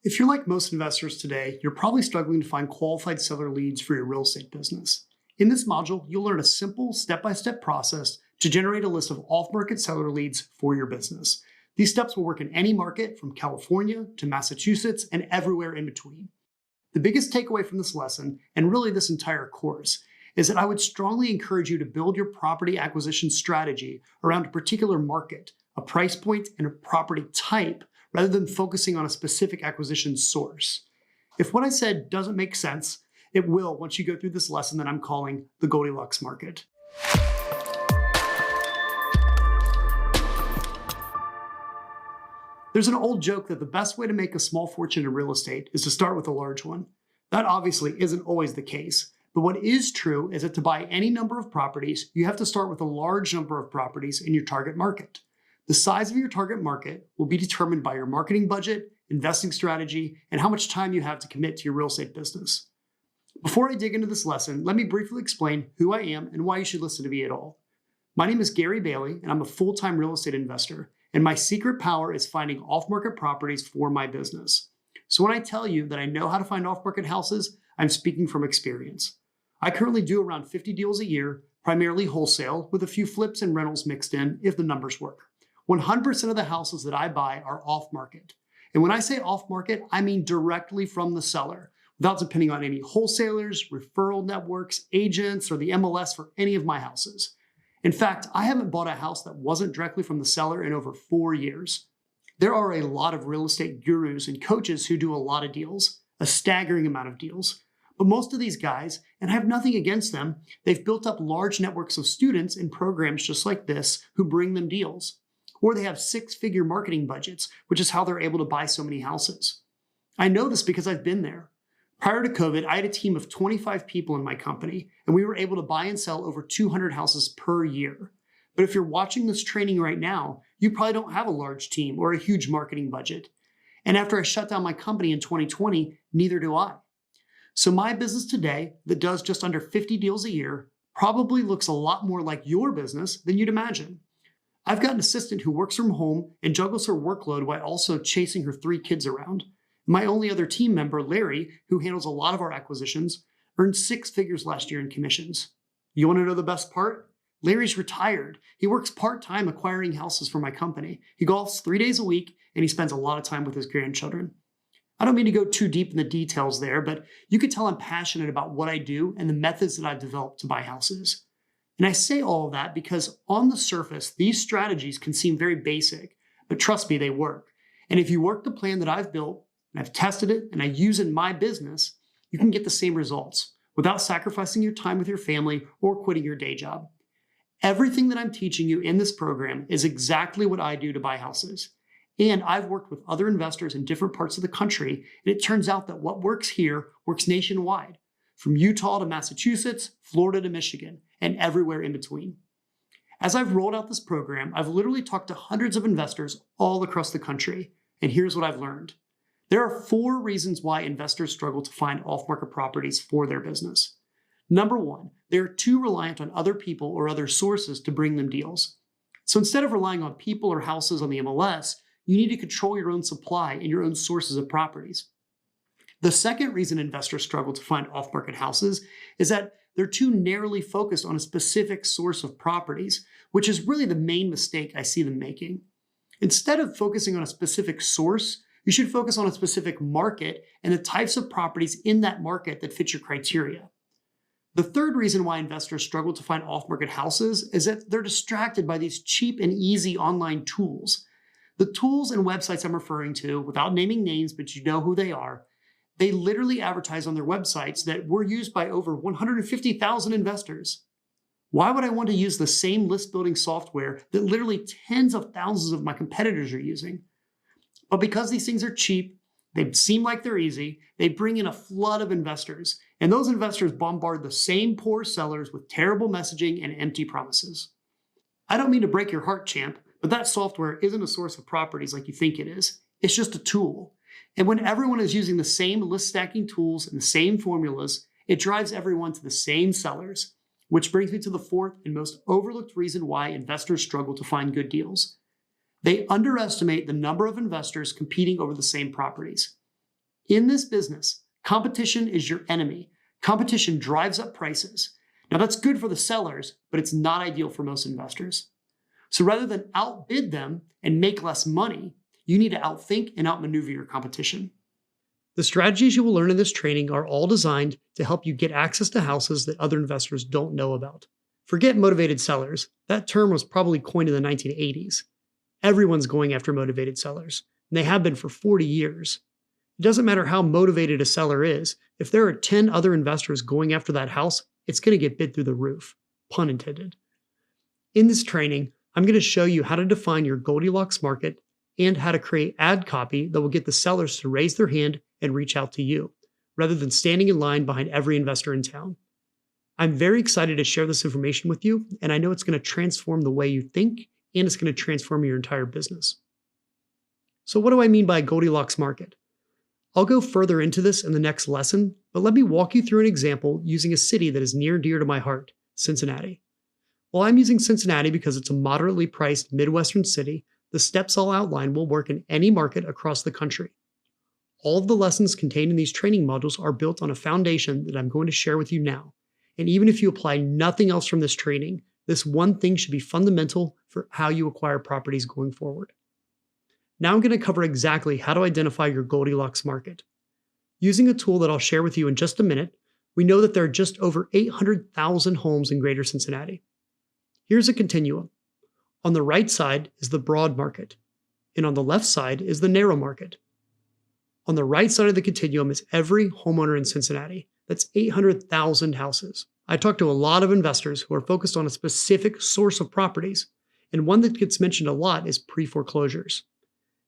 If you're like most investors today, you're probably struggling to find qualified seller leads for your real estate business. In this module, you'll learn a simple step-by-step process to generate a list of off-market seller leads for your business. These steps will work in any market from California to Massachusetts and everywhere in between. The biggest takeaway from this lesson, and really this entire course, is that I would strongly encourage you to build your property acquisition strategy around a particular market, a price point, and a property type, rather than focusing on a specific acquisition source. If what I said doesn't make sense, it will once you go through this lesson that I'm calling the Goldilocks market. There's an old joke that the best way to make a small fortune in real estate is to start with a large one. That obviously isn't always the case, but what is true is that to buy any number of properties, you have to start with a large number of properties in your target market. The size of your target market will be determined by your marketing budget, investing strategy, and how much time you have to commit to your real estate business. Before I dig into this lesson, let me briefly explain who I am and why you should listen to me at all. My name is Gary Bailey, and I'm a full-time real estate investor, and my secret power is finding off-market properties for my business. So when I tell you that I know how to find off-market houses, I'm speaking from experience. I currently do around 50 deals a year, primarily wholesale, with a few flips and rentals mixed in if the numbers work. 100% of the houses that I buy are off-market. And when I say off-market, I mean directly from the seller, without depending on any wholesalers, referral networks, agents, or the MLS for any of my houses. In fact, I haven't bought a house that wasn't directly from the seller in over 4 years. There are a lot of real estate gurus and coaches who do a lot of deals, a staggering amount of deals. But most of these guys, and I have nothing against them, they've built up large networks of students in programs just like this who bring them deals. Or they have six-figure marketing budgets, which is how they're able to buy so many houses. I know this because I've been there. Prior to COVID, I had a team of 25 people in my company, and we were able to buy and sell over 200 houses per year. But if you're watching this training right now, you probably don't have a large team or a huge marketing budget. And after I shut down my company in 2020, neither do I. So my business today, that does just under 50 deals a year, probably looks a lot more like your business than you'd imagine. I've got an assistant who works from home and juggles her workload while also chasing her 3 kids around. My only other team member, Larry, who handles a lot of our acquisitions, earned 6 figures last year in commissions. You want to know the best part? Larry's retired. He works part-time acquiring houses for my company. He golfs 3 days a week, and he spends a lot of time with his grandchildren. I don't mean to go too deep in the details there, but you can tell I'm passionate about what I do and the methods that I've developed to buy houses. And I say all of that because on the surface, these strategies can seem very basic, but trust me, they work. And if you work the plan that I've built, and I've tested it, and I use it in my business, you can get the same results without sacrificing your time with your family or quitting your day job. Everything that I'm teaching you in this program is exactly what I do to buy houses. And I've worked with other investors in different parts of the country, and it turns out that what works here works nationwide, from Utah to Massachusetts, Florida to Michigan, and everywhere in between. As I've rolled out this program, I've literally talked to hundreds of investors all across the country, and here's what I've learned. There are 4 reasons why investors struggle to find off-market properties for their business. Number 1, they are too reliant on other people or other sources to bring them deals. So instead of relying on people or houses on the MLS, you need to control your own supply and your own sources of properties. The second reason investors struggle to find off-market houses is that they're too narrowly focused on a specific source of properties, which is really the main mistake I see them making. Instead of focusing on a specific source, you should focus on a specific market and the types of properties in that market that fit your criteria. The third reason why investors struggle to find off-market houses is that they're distracted by these cheap and easy online tools. The tools and websites I'm referring to, without naming names, but you know who they are, they literally advertise on their websites that were used by over 150,000 investors. Why would I want to use the same list building software that literally tens of thousands of my competitors are using? But because these things are cheap, they seem like they're easy, they bring in a flood of investors, and those investors bombard the same poor sellers with terrible messaging and empty promises. I don't mean to break your heart, champ, but that software isn't a source of properties like you think it is. It's just a tool. And when everyone is using the same list stacking tools and the same formulas, it drives everyone to the same sellers, which brings me to the 4th and most overlooked reason why investors struggle to find good deals. They underestimate the number of investors competing over the same properties. In this business, competition is your enemy. Competition drives up prices. Now that's good for the sellers, but it's not ideal for most investors. So rather than outbid them and make less money, you need to outthink and outmaneuver your competition. The strategies you will learn in this training are all designed to help you get access to houses that other investors don't know about. Forget motivated sellers. That term was probably coined in the 1980s. Everyone's going after motivated sellers, and they have been for 40 years. It doesn't matter how motivated a seller is. If there are 10 other investors going after that house, it's going to get bid through the roof, pun intended. In this training, I'm going to show you how to define your Goldilocks market and how to create ad copy that will get the sellers to raise their hand and reach out to you, rather than standing in line behind every investor in town. I'm very excited to share this information with you, and I know it's going to transform the way you think, and it's going to transform your entire business. So what do I mean by Goldilocks market? I'll go further into this in the next lesson, but let me walk you through an example using a city that is near and dear to my heart, Cincinnati. While I'm using Cincinnati because it's a moderately priced Midwestern city, the steps I'll outline will work in any market across the country. All of the lessons contained in these training modules are built on a foundation that I'm going to share with you now. And even if you apply nothing else from this training, this one thing should be fundamental for how you acquire properties going forward. Now I'm going to cover exactly how to identify your Goldilocks market. Using a tool that I'll share with you in just a minute, we know that there are just over 800,000 homes in Greater Cincinnati. Here's a continuum. On the right side is the broad market, and on the left side is the narrow market. On the right side of the continuum is every homeowner in Cincinnati. That's 800,000 houses. I talk to a lot of investors who are focused on a specific source of properties, and one that gets mentioned a lot is pre-foreclosures.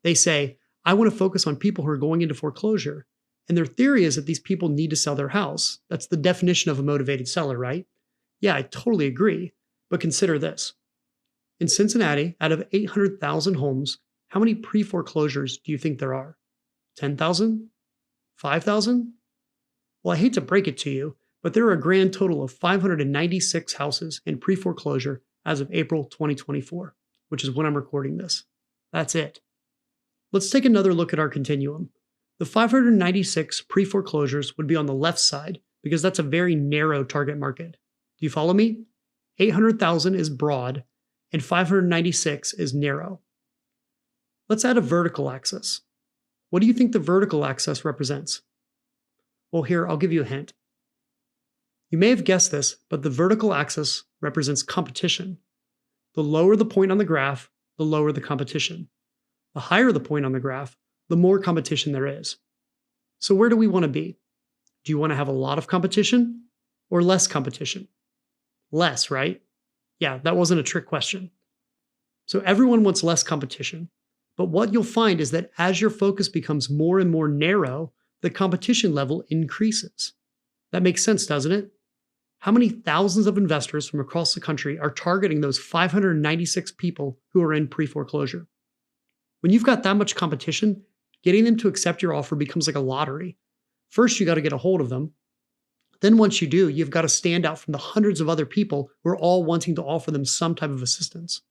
They say, I want to focus on people who are going into foreclosure, and their theory is that these people need to sell their house. That's the definition of a motivated seller, right? Yeah, I totally agree, but consider this. In Cincinnati, out of 800,000 homes, how many pre-foreclosures do you think there are? 10,000? 5,000? Well, I hate to break it to you, but there are a grand total of 596 houses in pre-foreclosure as of April 2024, which is when I'm recording this. That's it. Let's take another look at our continuum. The 596 pre-foreclosures would be on the left side because that's a very narrow target market. Do you follow me? 800,000 is broad and 596 is narrow. Let's add a vertical axis. What do you think the vertical axis represents? Well, here, I'll give you a hint. You may have guessed this, but the vertical axis represents competition. The lower the point on the graph, the lower the competition. The higher the point on the graph, the more competition there is. So where do we want to be? Do you want to have a lot of competition or less competition? Less, right? Yeah, that wasn't a trick question. So everyone wants less competition. But what you'll find is that as your focus becomes more and more narrow, the competition level increases. That makes sense, doesn't it? How many thousands of investors from across the country are targeting those 596 people who are in pre-foreclosure? When you've got that much competition, getting them to accept your offer becomes like a lottery. First, you got to get a hold of them. Then once you do, you've got to stand out from the hundreds of other people who are all wanting to offer them some type of assistance.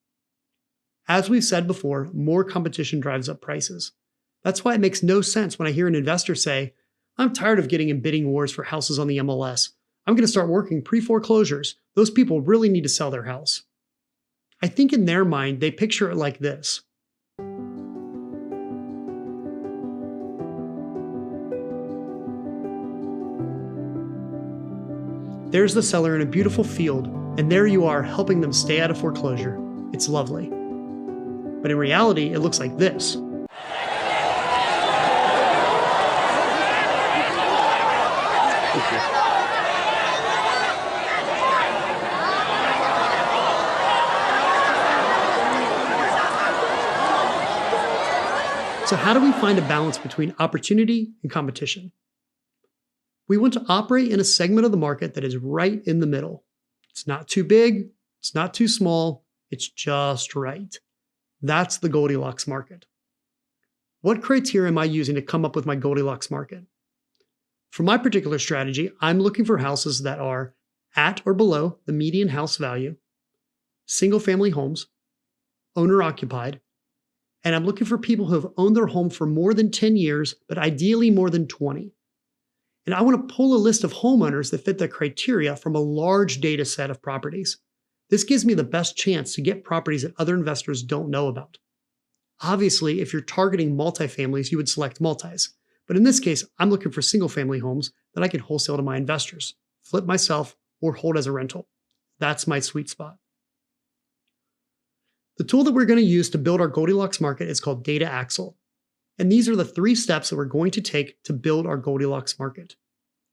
As we've said before, more competition drives up prices. That's why it makes no sense when I hear an investor say, I'm tired of getting in bidding wars for houses on the MLS. I'm going to start working pre-foreclosures. Those people really need to sell their house. I think in their mind, they picture it like this. There's the seller in a beautiful field, and there you are helping them stay out of foreclosure. It's lovely. But in reality, it looks like this. So how do we find a balance between opportunity and competition? We want to operate in a segment of the market that is right in the middle. It's not too big, it's not too small, it's just right. That's the Goldilocks market. What criteria am I using to come up with my Goldilocks market? For my particular strategy, I'm looking for houses that are at or below the median house value, single-family homes, owner-occupied, And I'm looking for people who have owned their home for more than 10 years, but ideally more than 20. And I want to pull a list of homeowners that fit the criteria from a large data set of properties. This gives me the best chance to get properties that other investors don't know about. Obviously, if you're targeting multifamilies, you would select multis. But in this case, I'm looking for single-family homes that I can wholesale to my investors, flip myself, or hold as a rental. That's my sweet spot. The tool that we're going to use to build our Goldilocks market is called Data Axle. And these are the 3 steps that we're going to take to build our Goldilocks market.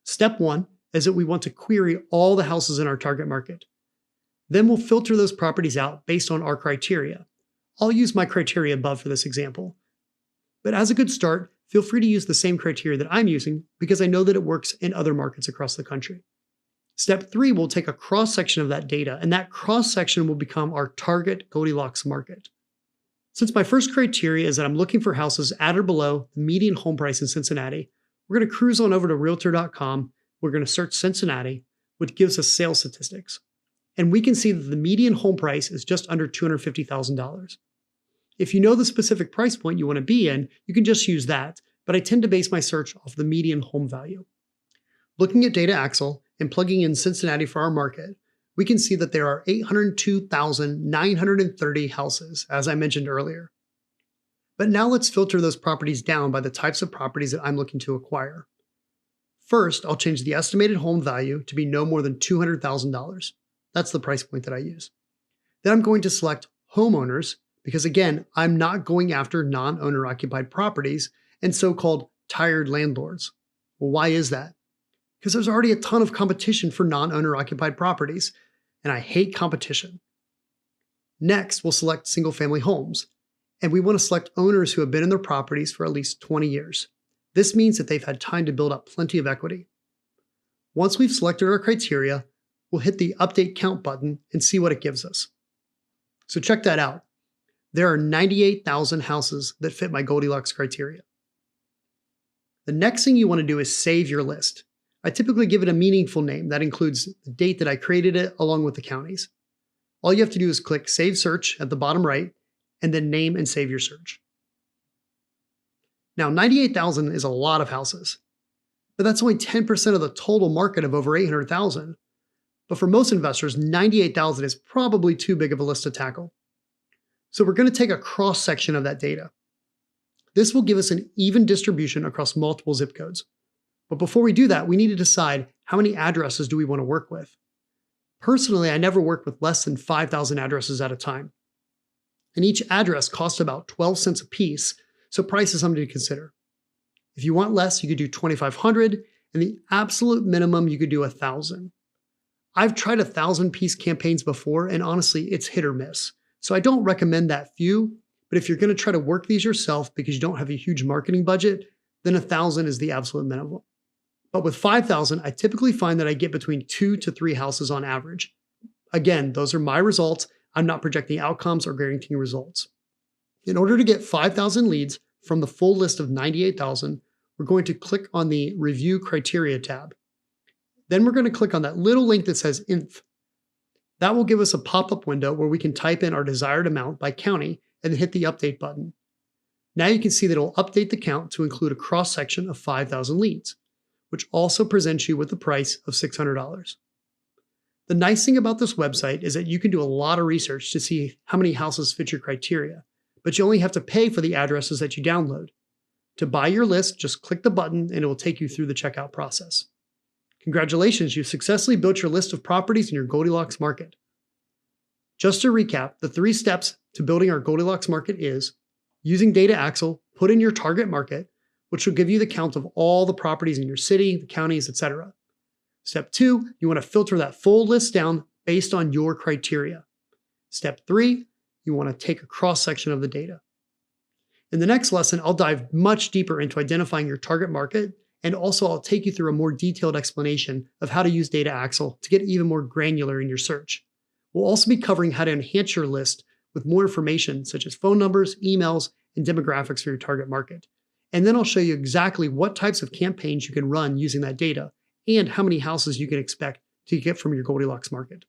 Step 1 is that we want to query all the houses in our target market. Then we'll filter those properties out based on our criteria. I'll use my criteria above for this example. But as a good start, feel free to use the same criteria that I'm using because I know that it works in other markets across the country. Step 3 will take a cross-section of that data, and that cross-section will become our target Goldilocks market. Since my first criteria is that I'm looking for houses at or below the median home price in Cincinnati, we're going to cruise on over to Realtor.com. We're going to search Cincinnati, which gives us sales statistics. And we can see that the median home price is just under $250,000. If you know the specific price point you want to be in, you can just use that, but I tend to base my search off the median home value. Looking at Data Axle and plugging in Cincinnati for our market, we can see that there are 802,930 houses, as I mentioned earlier. But now let's filter those properties down by the types of properties that I'm looking to acquire. First, I'll change the estimated home value to be no more than $200,000. That's the price point that I use. Then I'm going to select homeowners because, again, I'm not going after non-owner occupied properties and so-called tired landlords. Well, why is that? Because there's already a ton of competition for non-owner occupied properties, and I hate competition. Next, we'll select single-family homes, and we want to select owners who have been in their properties for at least 20 years. This means that they've had time to build up plenty of equity. Once we've selected our criteria, we'll hit the Update Count button and see what it gives us. So check that out. There are 98,000 houses that fit my Goldilocks criteria. The next thing you want to do is save your list. I typically give it a meaningful name that includes the date that I created it along with the counties. All you have to do is click Save Search at the bottom right and then name and save your search. Now, 98,000 is a lot of houses, but that's only 10% of the total market of over 800,000. But for most investors, 98,000 is probably too big of a list to tackle. So we're going to take a cross-section of that data. This will give us an even distribution across multiple zip codes. But before we do that, we need to decide how many addresses do we want to work with. Personally, I never work with less than 5,000 addresses at a time. And each address costs about 12 cents a piece, so price is something to consider. If you want less, you could do 2,500, and the absolute minimum, you could do 1,000. I've tried 1,000-piece campaigns before, and honestly, it's hit or miss. So I don't recommend that few, but if you're going to try to work these yourself because you don't have a huge marketing budget, then 1,000 is the absolute minimum. But with 5,000, I typically find that I get between 2 to 3 houses on average. Again, those are my results. I'm not projecting outcomes or guaranteeing results. In order to get 5,000 leads from the full list of 98,000, we're going to click on the Review Criteria tab. Then we're going to click on that little link that says INF. That will give us a pop-up window where we can type in our desired amount by county and then hit the Update button. Now you can see that it will update the count to include a cross-section of 5,000 leads, which also presents you with the price of $600. The nice thing about this website is that you can do a lot of research to see how many houses fit your criteria, but you only have to pay for the addresses that you download. To buy your list, just click the button and it will take you through the checkout process. Congratulations, you've successfully built your list of properties in your Goldilocks market. Just to recap, the 3 steps to building our Goldilocks market is using Data Axle, put in your target market, which will give you the count of all the properties in your city, the counties, etc. Step 2, you want to filter that full list down based on your criteria. Step 3, you want to take a cross-section of the data. In the next lesson, I'll dive much deeper into identifying your target market, and also I'll take you through a more detailed explanation of how to use Data Axle to get even more granular in your search. We'll also be covering how to enhance your list with more information such as phone numbers, emails, and demographics for your target market. And then I'll show you exactly what types of campaigns you can run using that data and how many houses you can expect to get from your Goldilocks market.